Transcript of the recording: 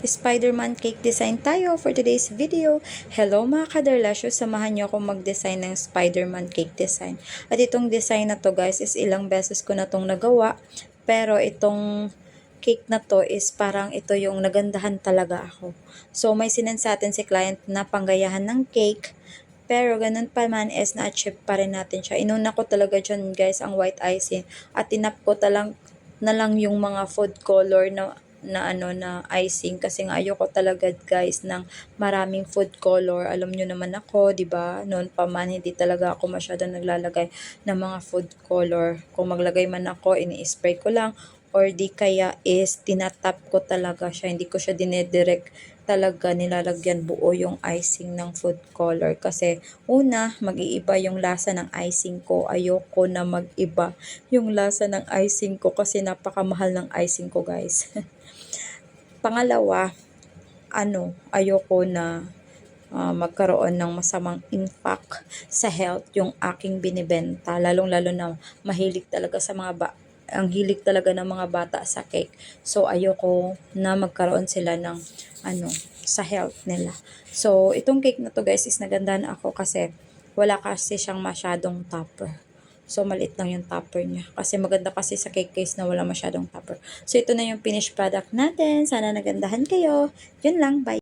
Spider-Man cake design tayo for today's video. Hello mga kadarlasyo, samahan nyo akong mag-design ng Spider-Man cake design. At itong design na to guys is ilang beses ko na tong nagawa. Pero itong cake na to is parang ito yung nagandahan talaga ako. So may sinend sa atin si client na panggayahan ng cake. Pero ganun pa man is na-achieve pa rin natin siya. Inuna ko talaga dyan guys ang white icing. At tinap ko na lang yung mga food color na icing kasi nga ayoko talaga guys ng maraming food color. Alam nyo naman ako, 'di ba? Noon pa man hindi talaga ako masyadong naglalagay ng mga food color. Kung maglagay man ako, ini-spray ko lang or di kaya is tinatap ko talaga siya. Hindi ko siya dinedirect talaga nilalagyan buo yung icing ng food color kasi una, mag-iiba yung lasa ng icing ko. Ayoko na mag-iba yung lasa ng icing ko kasi napakamahal ng icing ko guys. Pangalawa, ayoko na magkaroon ng masamang impact sa health yung aking binibenta. Lalong-lalo na mahilig talaga ang hilig talaga ng mga bata sa cake. So, ayoko na magkaroon sila ng sa health nila. So, itong cake na to guys is nagandahan ako kasi wala kasi siyang masyadong topper. So, maliit lang yung topper niya. Kasi maganda kasi sa cake case na wala masyadong topper. So, ito na yung finished product natin. Sana nagandahan kayo. Yun lang. Bye!